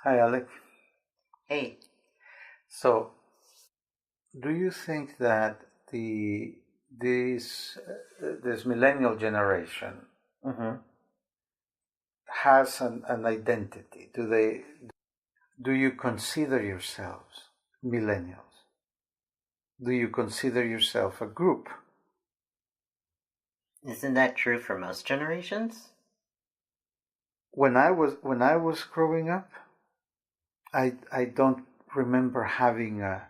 Hi, Alec. Hey, So, do you think that the this millennial generation mm-hmm. has an identity? Do you consider yourselves millennials? Do you consider yourself a group? Isn't that true for most generations? When I was growing up, I don't remember having a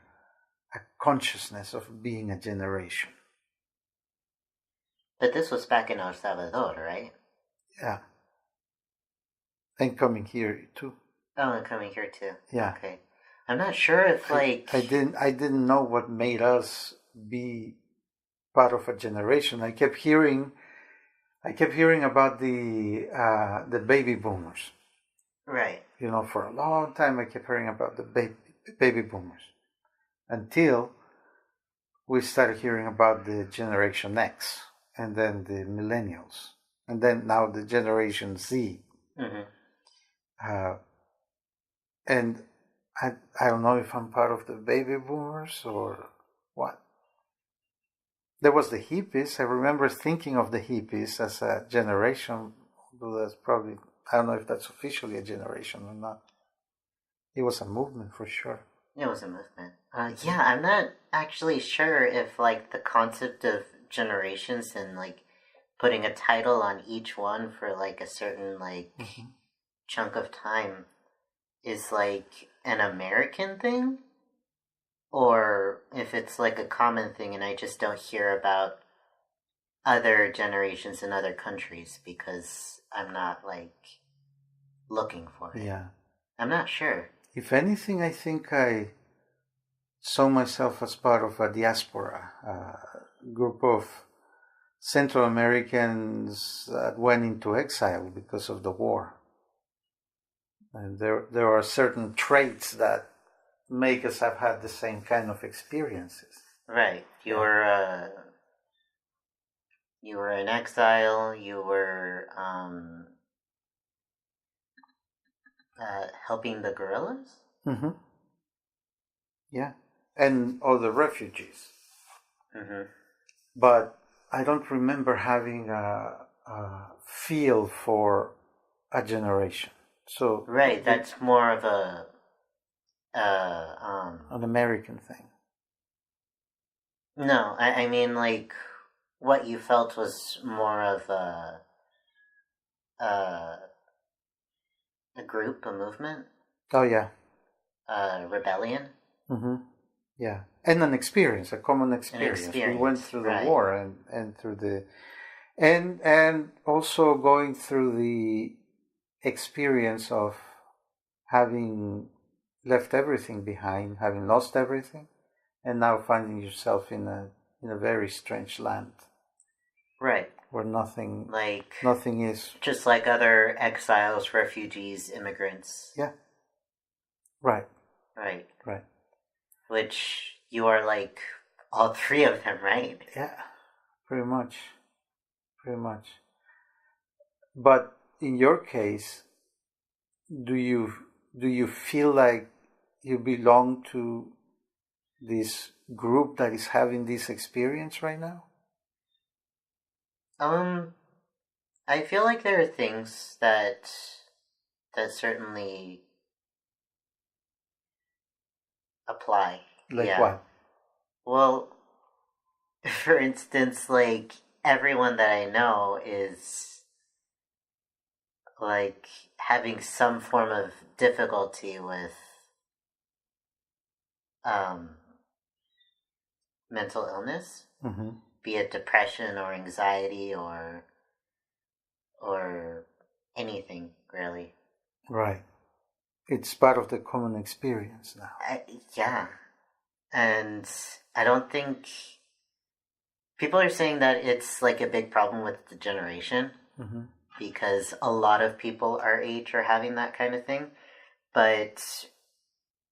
consciousness of being a generation. But this was back in El Salvador, right? Yeah, and coming here too. Oh, and coming here too. Yeah. Okay. I'm not sure if, I, like... I didn't know what made us be part of a generation. I kept hearing about the baby boomers. Right. For a long time I kept hearing about the baby boomers until we started hearing about the Generation X and then the millennials and then now the Generation Z. Mm-hmm. Uh, and I don't know if I'm part of the baby boomers or what. There was the hippies. I remember thinking of the hippies as a generation, although that's probably, I don't know if that's officially a generation or not. It was a movement for sure. It was a movement. Yeah, I'm not actually sure if, like, the concept of generations and, like, putting a title on each one for, like, a certain, like, chunk of time is, like, an American thing, or if it's like a common thing and I just don't hear about other generations in other countries because I'm not like looking for it. Yeah. I'm not sure. If anything, I think I saw myself as part of a diaspora, a group of Central Americans that went into exile because of the war. And there are certain traits that make us have had the same kind of experiences. Right. You were in exile, you were helping the guerrillas? Mm-hmm. Yeah. And other refugees. Mm-hmm. But I don't remember having a feel for a generation. So Right, that's more of an American thing. no, I mean like what you felt was more of a a group, a movement, Oh yeah. a rebellion. Mm-hmm. Yeah, and an experience, a common An experience. We went experience, through the right. war and through the and also going through the experience of having left everything behind, having lost everything, and now finding yourself in a very strange land Right. where nothing Like, nothing is. just like other exiles, refugees, immigrants. Yeah. Right. Right. Right. Which you are like all three of them, right? Yeah. Pretty much. Pretty much. But in your case, do you do you feel like you belong to this group that is having this experience right now? Um, I feel like there are things that certainly apply. Like Yeah. what? Well, for instance, like everyone that I know is like having some form of difficulty with um mental illness, Mm-hmm. be it depression or anxiety or anything really. Right. It's part of the common experience now. Yeah, and I don't think people are saying that it's like a big problem with the generation Mm-hmm. because a lot of people our age are having that kind of thing. But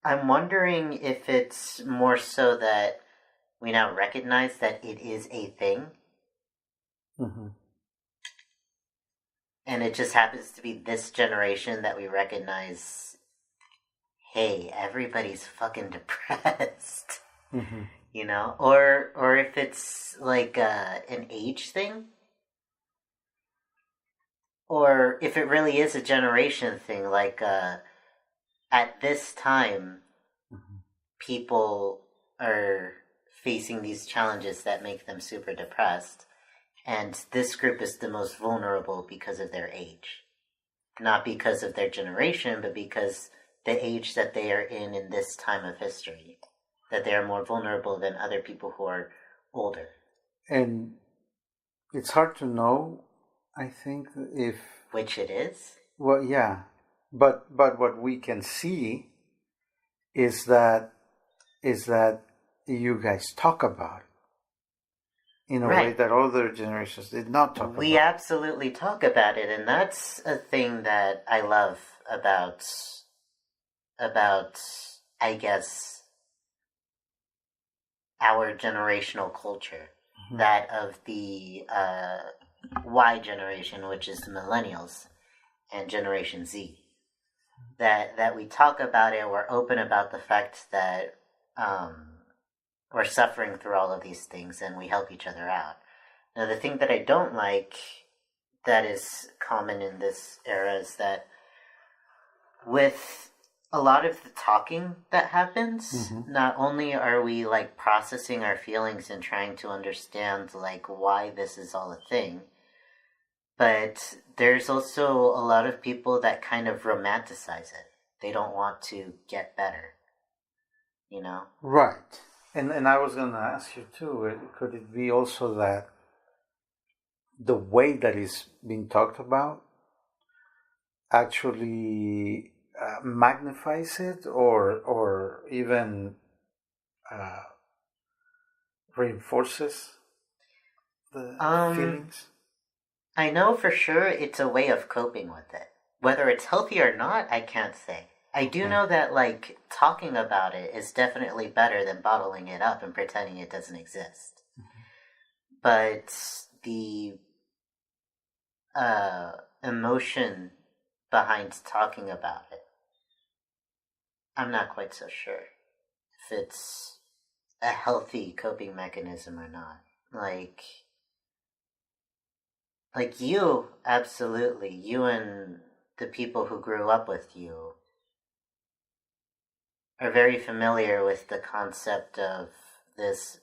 I'm wondering if it's more so that we now recognize that it is a thing, Mm-hmm. and it just happens to be this generation that we recognize hey, everybody's fucking depressed. Mm-hmm. You know, or if it's like an age thing, or if it really is a generation thing, like at this time, Mm-hmm. people are facing these challenges that make them super depressed, and this group is the most vulnerable because of their age, not because of their generation, but because the age that they are in this time of history, that they are more vulnerable than other people who are older. And it's hard to know, I think, if Which it is. well, yeah, but what we can see is that you guys talk about it in a way Right. that other generations did not talk We about. absolutely talk about it, and that's a thing that I love about I guess our generational culture, Mm-hmm. that of the Y generation, which is the millennials, and Generation Z. That we talk about it, we're open about the fact that we're suffering through all of these things, and we help each other out. Now, the thing that I don't like that is common in this era is that with a lot of the talking that happens, Mm-hmm. not only are we like processing our feelings and trying to understand like why this is all a thing, but there's also a lot of people that kind of romanticize it. They don't want to get better, you know? Right. And I was going to ask you too, could it be also that the way that is being talked about actually magnifies it or even uh, reinforces the feelings? I know for sure it's a way of coping with it. Whether it's healthy or not, I can't say. I do Okay. know that, like, talking about it is definitely better than bottling it up and pretending it doesn't exist. But the emotion behind talking about it, I'm not quite so sure if it's a healthy coping mechanism or not. Like you, absolutely. You and the people who grew up with you are very familiar with the concept of this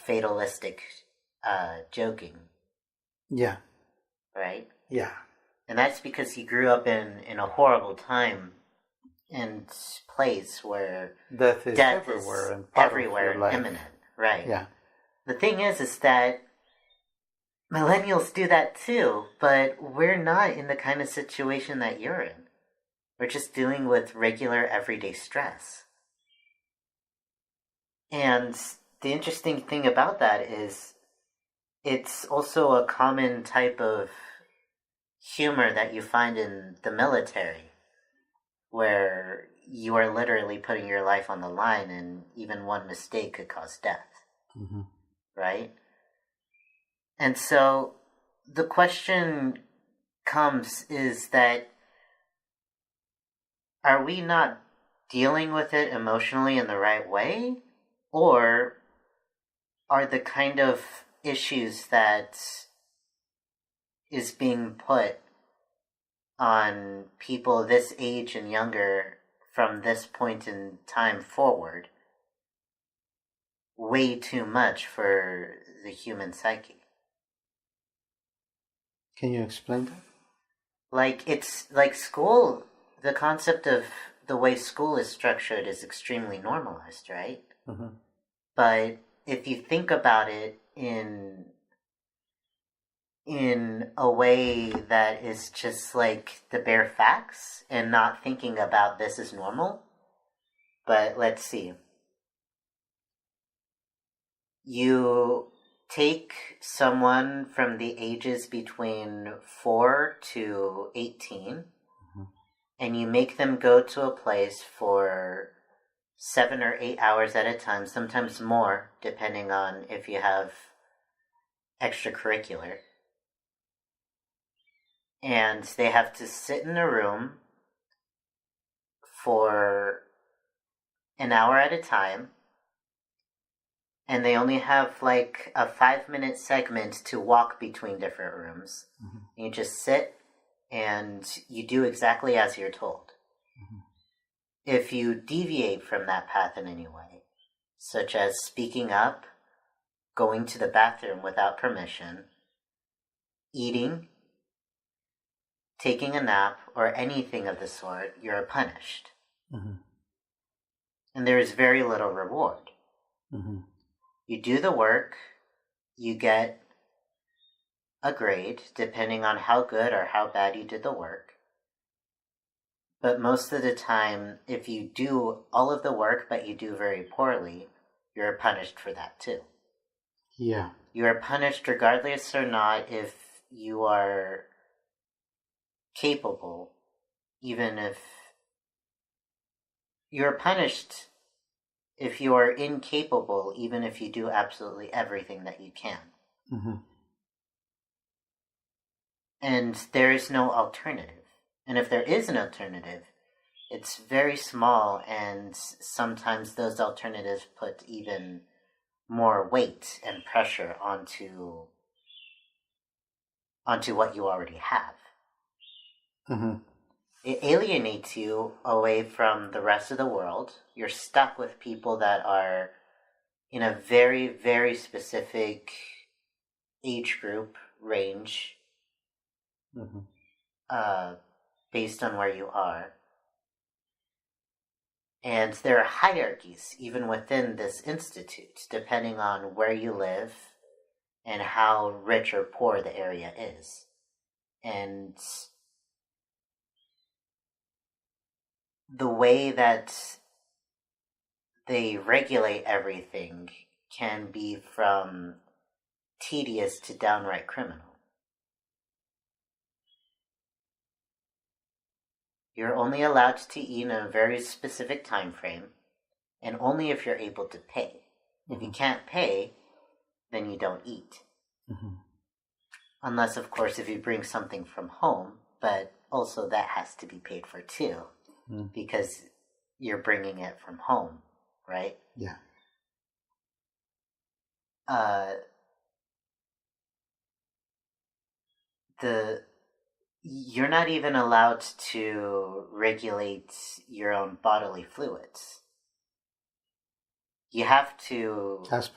fatalistic joking, Yeah. right? Yeah. And that's because you grew up in a horrible time and place where Death is death everywhere is and part of everywhere your and life. imminent, right? Yeah. The thing is that millennials do that too, but we're not in the kind of situation that you're in. We're just dealing with regular everyday stress. And the interesting thing about that is it's also a common type of humor that you find in the military, where you are literally putting your life on the line and even one mistake could cause death, Mm-hmm. right? And so the question comes is that are we not dealing with it emotionally in the right way? Or are the kind of issues that is being put on people this age and younger from this point in time forward way too much for the human psyche? Can you explain that? Like, it's like school, the concept of the way school is structured is extremely normalized, right? Mm-hmm. But if you think about it in a way that is just like the bare facts and not thinking about this as normal. But let's see. You take someone from the ages between 4 to 18 Mm-hmm. and you make them go to a place for 7 or 8 hours at a time, sometimes more, depending on if you have extracurricular. And they have to sit in a room for an hour at a time, and they only have like a 5-minute segment to walk between different rooms. You just sit and you do exactly as you're told. If you deviate from that path in any way, such as speaking up, going to the bathroom without permission, eating, taking a nap, or anything of the sort, you're punished. And there is very little reward. You do the work, you get a grade, depending on how good or how bad you did the work. But most of the time, if you do all of the work but you do very poorly, you're punished for that too. Yeah. You are punished regardless or not if you are capable, even if you're punished if you are incapable, even if you do absolutely everything that you can. And there is no alternative. And if there is an alternative, it's very small, and sometimes those alternatives put even more weight and pressure onto what you already have. It alienates you away from the rest of the world. You're stuck with people that are in a very, very specific age group range, based on where you are. And there are hierarchies even within this institute, depending on where you live and how rich or poor the area is. And the way that they regulate everything can be from tedious to downright criminal. You're only allowed to eat in a very specific time frame, and only if you're able to pay. If you can't pay, then you don't eat. Unless, of course, if you bring something from home, but also that has to be paid for too, because you're bringing it from home, right? Yeah. You're not even allowed to regulate your own bodily fluids. You have to Ask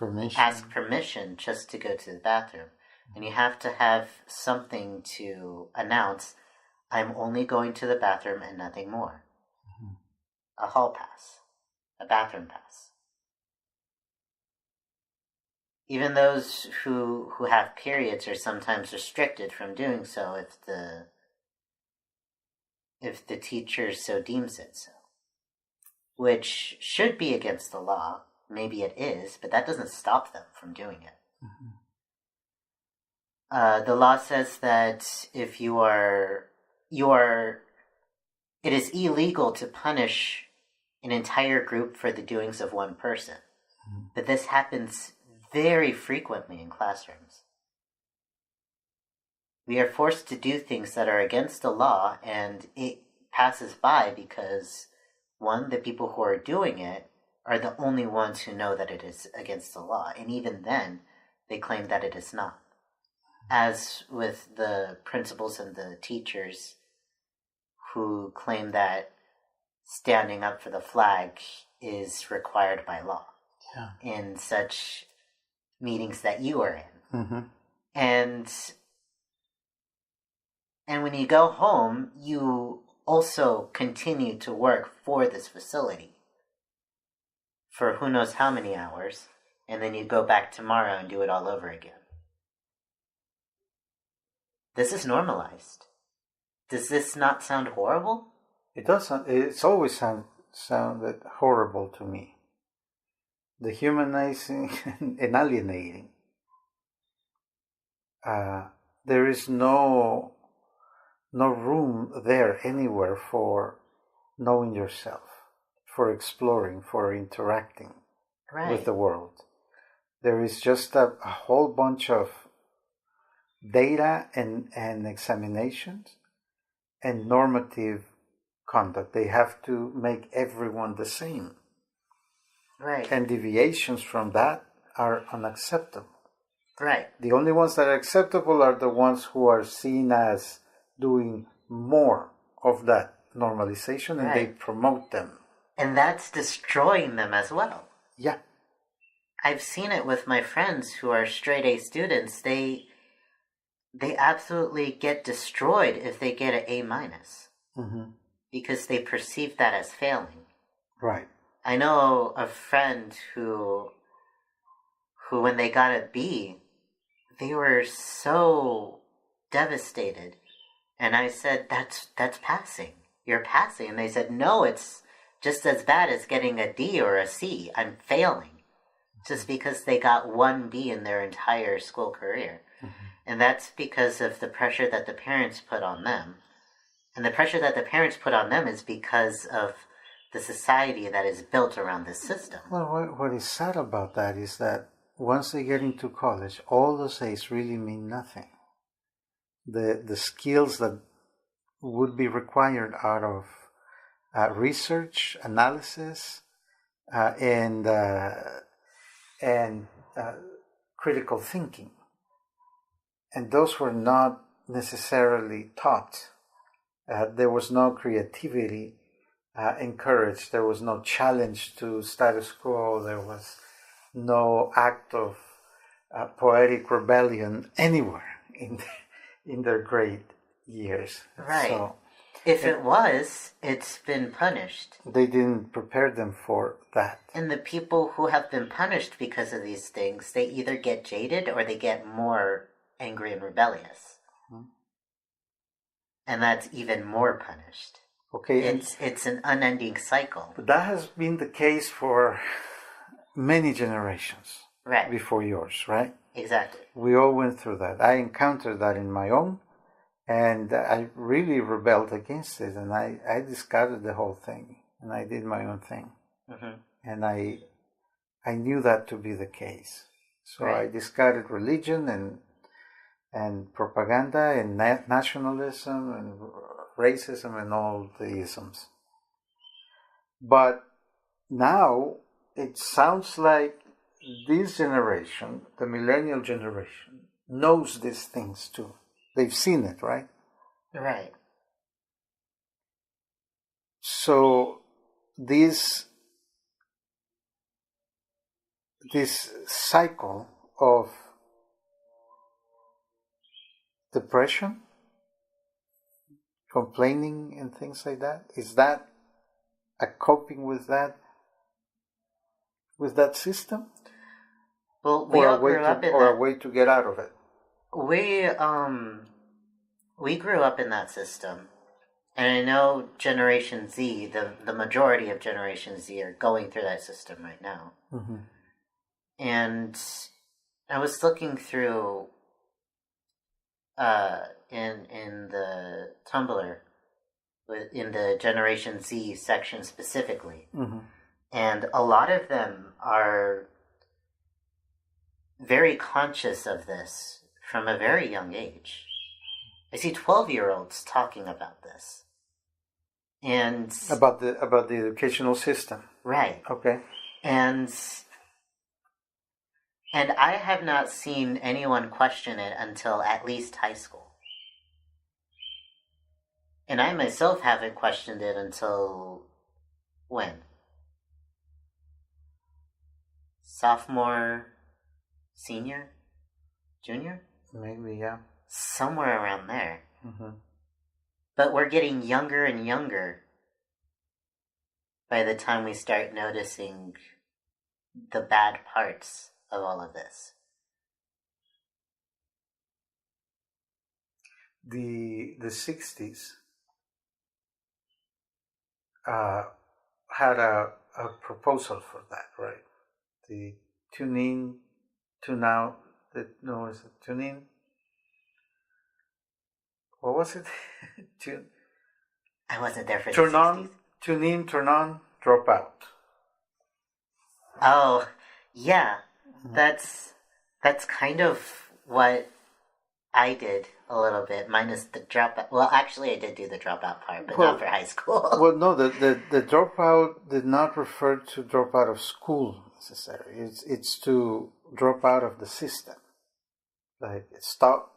permission just to go to the bathroom. And you have to have something to announce, I'm only going to the bathroom and nothing more. A hall pass. A bathroom pass. Even those who have periods are sometimes restricted from doing so if the teacher so deems it so. Which should be against the law. Maybe it is, but that doesn't stop them from doing it. The law says that if it is illegal to punish an entire group for the doings of one person. But this happens very frequently in classrooms. We are forced to do things that are against the law, and it passes by because, one, the people who are doing it are the only ones who know that it is against the law, and even then, they claim that it is not. As with the principals and the teachers who claim that standing up for the flag is required by law in such meetings that you are in. And when you go home, you also continue to work for this facility for who knows how many hours, and then you go back tomorrow and do it all over again. This is normalized. Does this not sound horrible? It does. It's always sounded horrible to me. Dehumanizing and alienating. There is no room there anywhere for knowing yourself, for exploring, for interacting with the world. There is just a whole bunch of data and examinations and normative conduct. They have to make everyone the same. Right. And deviations from that are unacceptable. Right. The only ones that are acceptable are the ones who are seen as doing more of that normalization, and they promote them. And that's destroying them as well. Yeah. I've seen it with my friends who are straight A students. They absolutely get destroyed if they get an A minus. Mm-hmm. Because they perceive that as failing. Right. I know a friend who when they got a B, they were so devastated. And I said, that's passing. You're passing. And they said, no, it's just as bad as getting a D or a C. I'm failing. Just because they got one B in their entire school career. Mm-hmm. And that's because of the pressure that the parents put on them. And the pressure that the parents put on them is because of the society that is built around this system. Well, what is sad about that is that once they get into college, all those A's really mean nothing. The skills that would be required out of research, analysis, and critical thinking, and those were not necessarily taught. There was no creativity encouraged. There was no challenge to status quo. There was no act of poetic rebellion anywhere in their grade years. Right. So, if it was, it's been punished. They didn't prepare them for that. And the people who have been punished because of these things, they either get jaded or they get more angry and rebellious. Mm-hmm. And that's even more punished. Okay. It's an unending cycle. But that has been the case for many generations. Right. Before yours, right? Exactly. We all went through that. I encountered that in my own, and I really rebelled against it, and I discarded the whole thing, and I did my own thing. Mm-hmm. And I knew that to be the case. So I discarded religion and propaganda and nationalism and racism and all the isms. But now it sounds like this generation, the millennial generation, knows these things too. They've seen it, right? Right. So this cycle of depression, complaining and things like that, is that a coping with that system? Well, we all grew up in that. Or a way to get out of it. We grew up in that system. And I know Generation Z, the majority of Generation Z are going through that system right now. Mm-hmm. And I was looking through in the Tumblr, in the Generation Z section specifically. Mm-hmm. And a lot of them are very conscious of this from a very young age. I see 12-year-olds talking about this. And about the educational system. Right. Okay. And I have not seen anyone question it until at least high school. And I myself haven't questioned it until when? Sophomore, senior, junior? Maybe, yeah. Somewhere around there. Mm-hmm. But we're getting younger and younger by the time we start noticing the bad parts of all of this. The 60s had a proposal for that, right? The tune in, tune out. Is it tune in? What was it? I wasn't there for turn the 60s. On, tune in, turn on, drop out. Oh, yeah. Mm-hmm. That's kind of what I did a little bit, minus the dropout. Well, actually, I did do the dropout part, but Well, not for high school. Well, no, the dropout did not refer to drop out of school necessarily. It's to drop out of the system. Like stop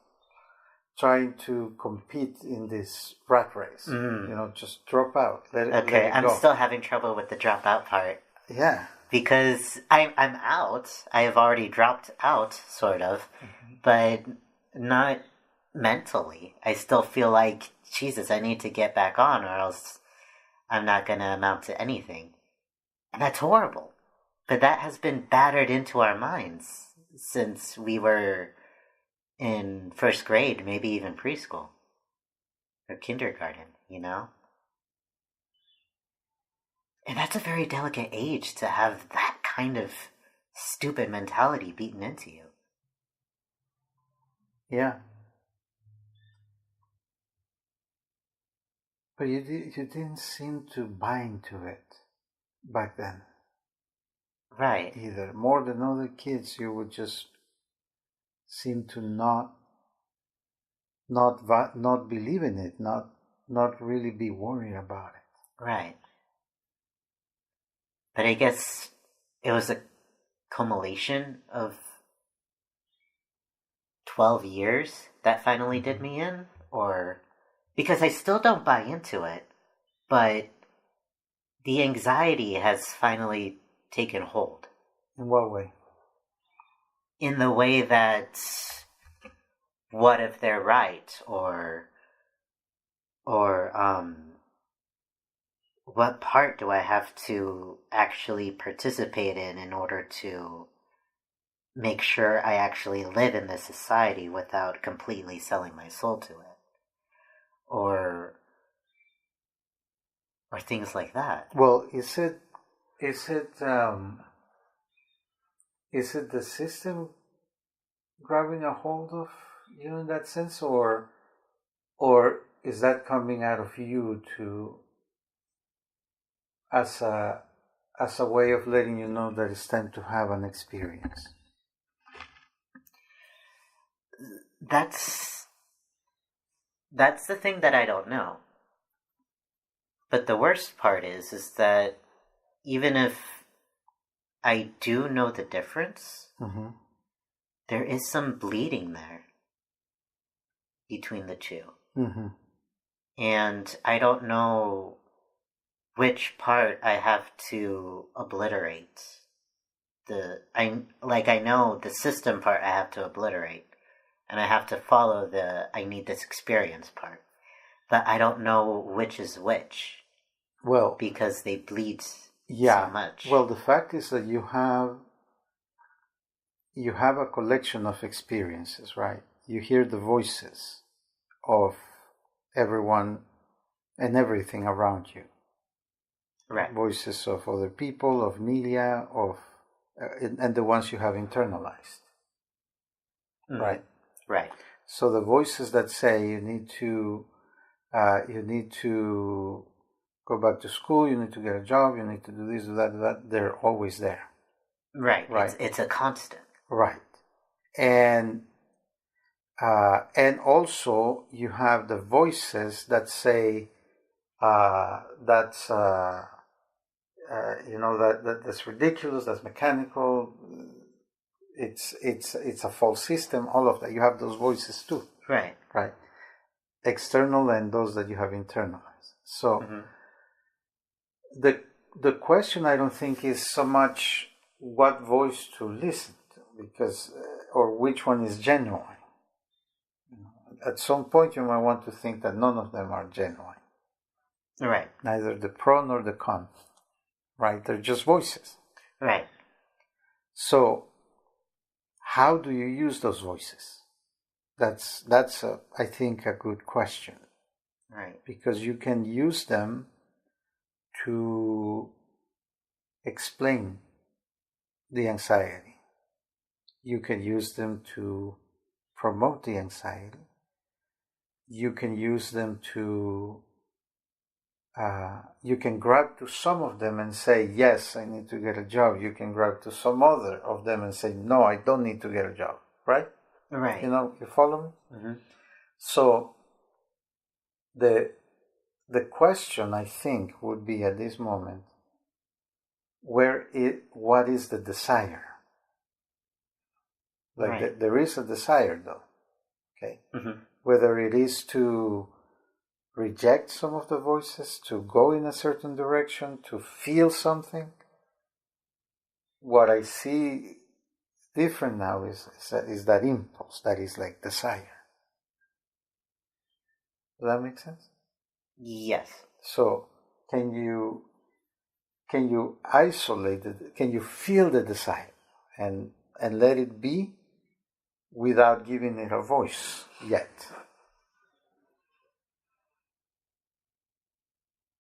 trying to compete in this rat race. Just drop out. Let Okay, it I'm go. still having trouble with the dropout part. Yeah. Because I'm out. I have already dropped out, sort of, but not mentally. I still feel like, Jesus, I need to get back on, or else I'm not going to amount to anything. And that's horrible. But that has been battered into our minds since we were in first grade, maybe even preschool or kindergarten, you know? And that's a very delicate age to have that kind of stupid mentality beaten into you. Yeah. But you didn't seem to buy into it back then. Right. Either. More than other kids, you would just seem to not believe in it, not really be worried about it. Right. But I guess it was a culmination of 12 years that finally did me in, or because I still don't buy into it, but the anxiety has finally taken hold. In what way? In the way that, what if they're right, or what part do I have to actually participate in order to make sure I actually live in this society without completely selling my soul to it, or things like that. Well, is it the system grabbing a hold of you in that sense, or is that coming out of you to as a way of letting you know that it's time to have an experience? That's the thing that I don't know. But the worst part is that even if I do know the difference, there is some bleeding there between the two. And I don't know which part I have to obliterate. I know the system part I have to obliterate, and I have to follow the I need this experience part. But I don't know which is which. Well, because they bleed so much. Well, the fact is that you have a collection of experiences, right? You hear the voices of everyone and everything around you. Right. Voices of other people, of media, and the ones you have internalized. Right. Right. So the voices that say you need to go back to school, you need to get a job, you need to do this, do that, they're always there. Right. It's a constant. Right. And also you have the voices that say that's that's ridiculous, that's mechanical, it's a false system, all of that. You have those voices too. Right. Right. External and those that you have internalized. So the question, I don't think, is so much what voice to listen to, because or which one is genuine. At some point, you might want to think that none of them are genuine. Right. Neither the pro nor the con. Right? They're just voices. Right. So, how do you use those voices? That's I think a good question. Right. Because you can use them to explain the anxiety. You can use them to promote the anxiety. You can use them to you can grab to some of them and say, yes, I need to get a job. You can grab to some other of them and say, no, I don't need to get a job. Right? Right. You follow me? So the question, I think, would be at this moment, what is the desire? Like right. there is a desire, though. Okay, Mm-hmm. whether it is to reject some of the voices, to go in a certain direction, to feel something. What I see different now is that impulse that is like desire. Does that make sense? Yes. So can you isolate it? Can you feel the desire and let it be without giving it a voice yet?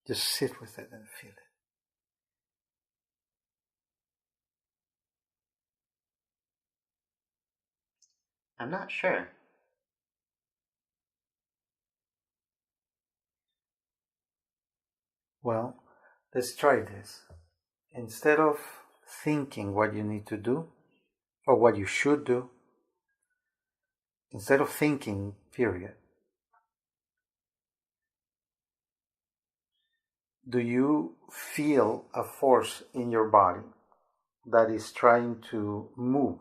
Just sit with it and feel it. I'm not sure. Well, let's try this. Instead of thinking what you need to do or what you should do, instead of thinking, period, do you feel a force in your body that is trying to move?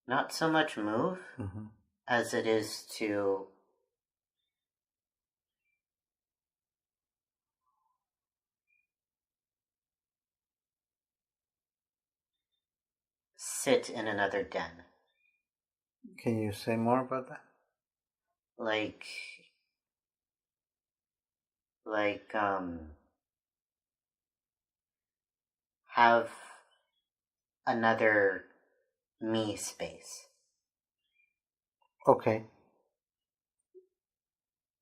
Not so much move Mm-hmm. as it is to sit in another den. Can you say more about that? Like, like, have another me space. Okay.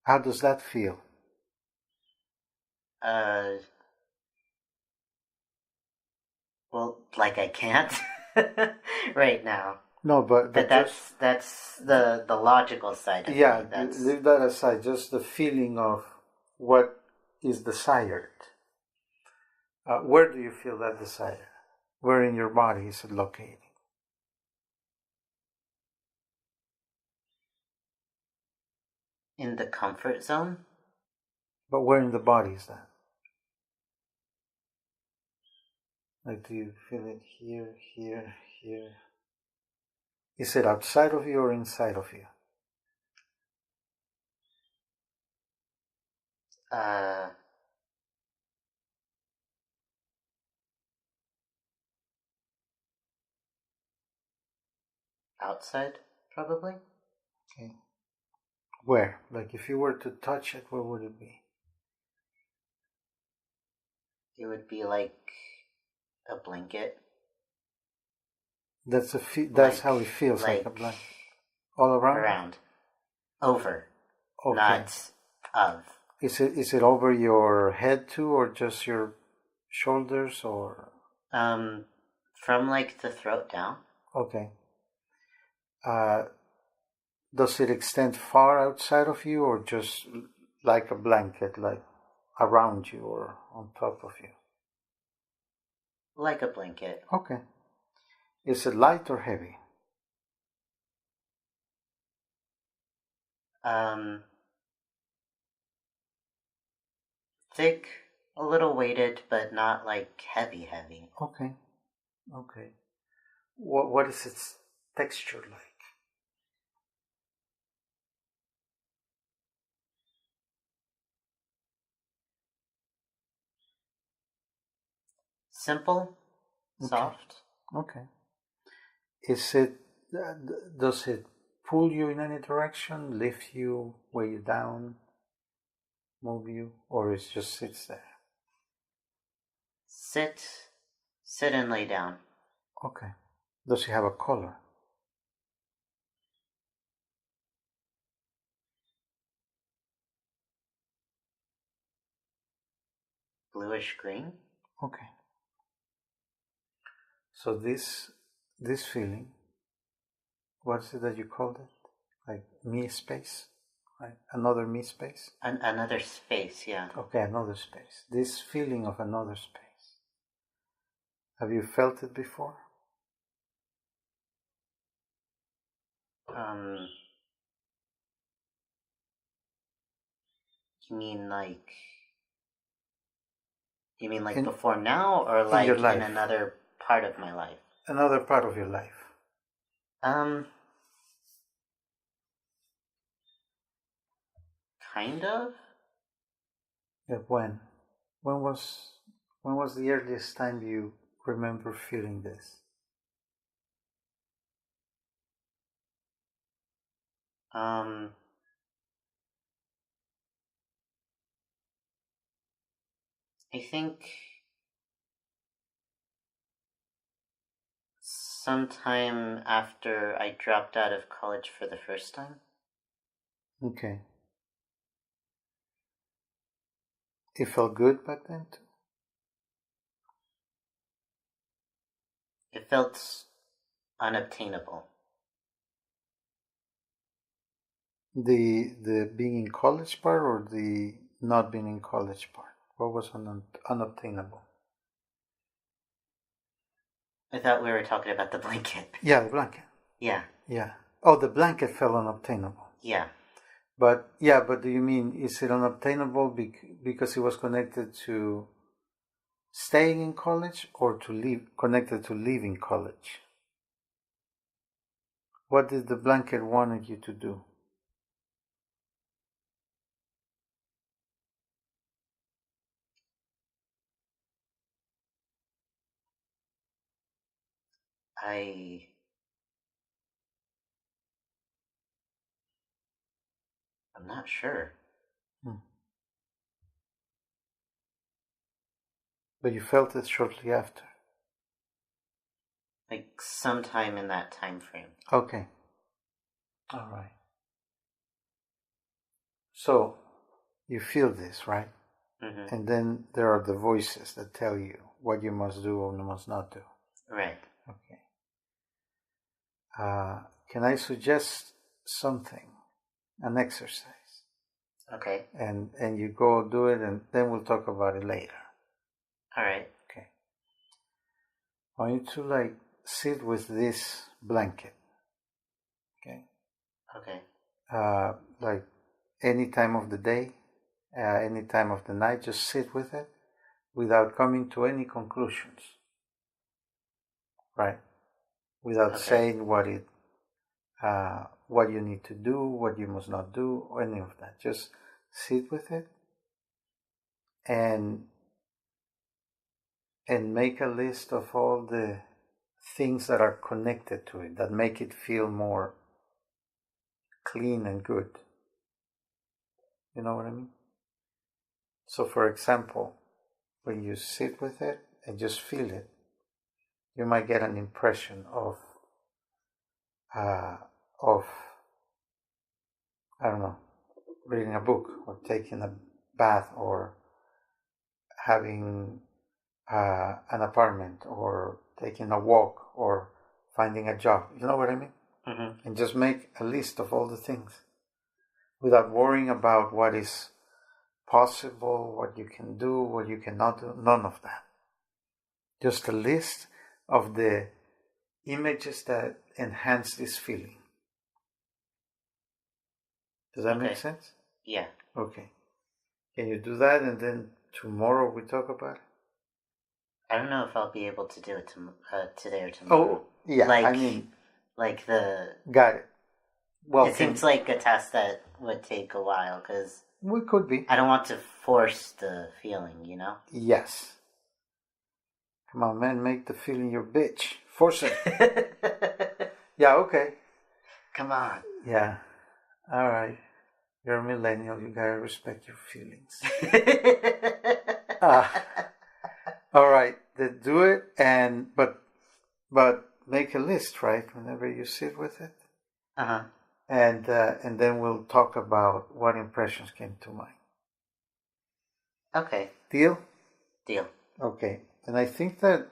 How does that feel? Well, like I can't right now. No, but But just that's the logical side of yeah, me. That's leave that aside. Just the feeling of what is desired. Where do you feel that desire? Where in your body is it located? in the comfort zone. But where in the body is that? Like, do you feel it here, here, here? Is it outside of you or inside of you? Uh, outside probably. Okay. Where? Like, if you were to touch it, where would it be? It would be like a blanket. That's that's Like how it feels, like a like blanket. All around? around. Over. Okay. Not of. Is it over your head too, or just your shoulders, or? From like the throat down. Okay. Uh, does it extend far outside of you, or just like a blanket, like around you or on top of you? Like a blanket. Okay. Is it light or heavy? Um, thick, a little weighted, but not like heavy heavy. Okay. Okay. What is its texture like? Simple, Okay. soft. Okay. Is it? Does it pull you in any direction, lift you, weigh you down, move you, or it just sits there? Sit and lay down. Okay. Does it have a color? Bluish green. Okay. So this feeling, what is it that you called it? Like me space? right? Another me space. Another space, yeah. Okay, another space. This feeling of another space. Have you felt it before? You mean like In, before now, or in your like life. in another part of my life? Another part of your life. Kind of. Yeah, when? When was the earliest time you remember feeling this? I think sometime after I dropped out of college for the first time. Okay. It felt good back then too? It felt unobtainable. The being in college part or the not being in college part? What was unobtainable? I thought we were talking about the blanket. Yeah, the blanket. Yeah. Yeah. Oh, the blanket felt unobtainable. Yeah. But do you mean, is it unobtainable because it was connected to staying in college or connected to leaving college? What did the blanket wanted you to do? I'm not sure. But you felt it shortly after. Like sometime in that time frame. Okay. All right. So you feel this, right? Mm-hmm. And then there are the voices that tell you what you must do or must not do. Right. Okay. Can I suggest something? An exercise. Okay. And you go do it, and then we'll talk about it later. All right. Okay. I want you to sit with this blanket. Okay. Okay. Like any time of the day, any time of the night, just sit with it without coming to any conclusions. Right. Without saying what you need to do, what you must not do, or any of that. Just sit with it and make a list of all the things that are connected to it that make it feel more clean and good. You know what I mean? So, for example, when you sit with it and just feel it, you might get an impression of I don't know, reading a book or taking a bath or having an apartment or taking a walk or finding a job. You know what I mean? Mm-hmm. And just make a list of all the things without worrying about what is possible, what you can do, what you cannot do. None of that. Just a list of the images that enhance this feeling. Does that make sense? Yeah. Okay. Can you do that and then tomorrow we talk about it? I don't know if I'll be able to do it today or tomorrow. Oh, yeah. I mean, got it. Well, it seems like a task that would take a while because we could be. I don't want to force the feeling, you know? Yes. Come on, man, make the feeling your bitch. Force it. Yeah, okay. Come on. Yeah. All right. You're a millennial. You gotta respect your feelings. All right. Then do it, and but make a list, right? Whenever you sit with it. Uh-huh. And then we'll talk about what impressions came to mind. Okay. Deal? Deal. Okay. And I think that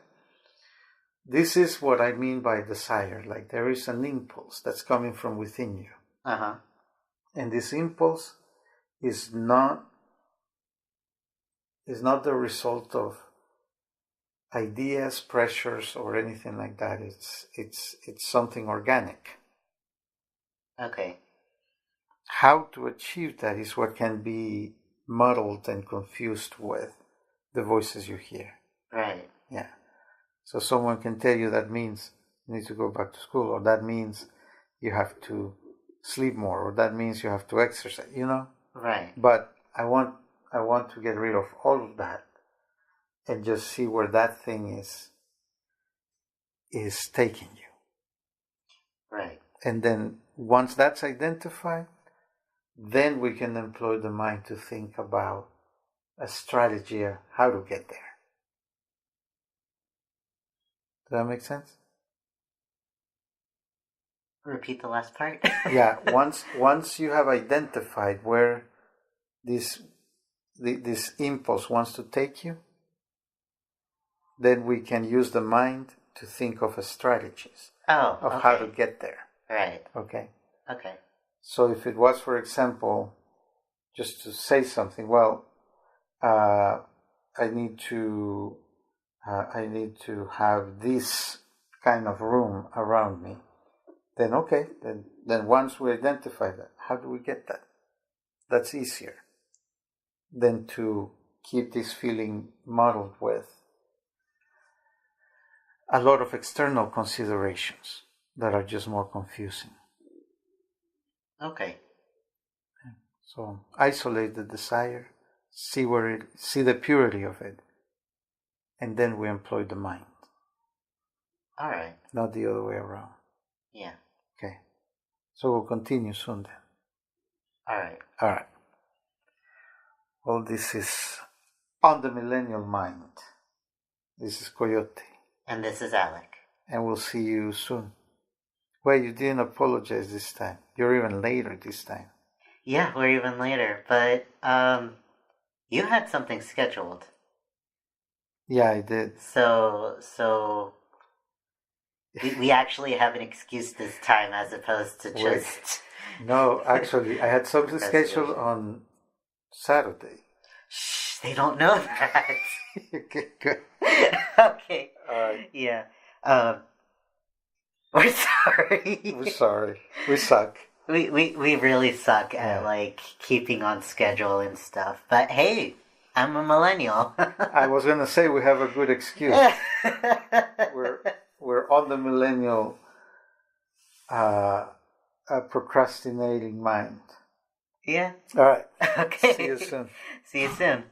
this is what I mean by desire. Like there is an impulse that's coming from within you. Uh-huh. And this impulse is not the result of ideas, pressures, or anything like that. It's something organic. Okay. How to achieve that is what can be muddled and confused with the voices you hear. Right. Yeah. So someone can tell you that means you need to go back to school, or that means you have to sleep more, or that means you have to exercise, Right. But I want to get rid of all of that and just see where that thing is taking you. Right. And then once that's identified, then we can employ the mind to think about a strategy of how to get there. Does that make sense? Repeat the last part. Yeah. Once you have identified where this impulse wants to take you, then we can use the mind to think of strategies of how to get there. Right. Okay. Okay. So if it was, for example, just to say something, well, I need to have this kind of room around me. Then okay, then once we identify that, how do we get that? That's easier than to keep this feeling muddled with a lot of external considerations that are just more confusing. Okay. So isolate the desire, see the purity of it, and then we employ the mind. All right. Not the other way around. Yeah. Okay. So we'll continue soon then. All right. All right. Well, this is On the Millennial Mind. This is Coyote. And this is Alec. And we'll see you soon. Well, you didn't apologize this time. You're even later this time. Yeah, we're even later. But, you had something scheduled. Yeah, I did. So we actually have an excuse this time as opposed to just... No, actually, I had something scheduled on Saturday. Shh, they don't know that. Okay, good. Okay. All right. Yeah. We're sorry. We're sorry. We suck. We really suck at keeping on schedule and stuff. But hey, I'm a millennial. I was gonna say we have a good excuse. We're on the millennial procrastinating mind. Yeah. All right. Okay. See you soon. See you soon.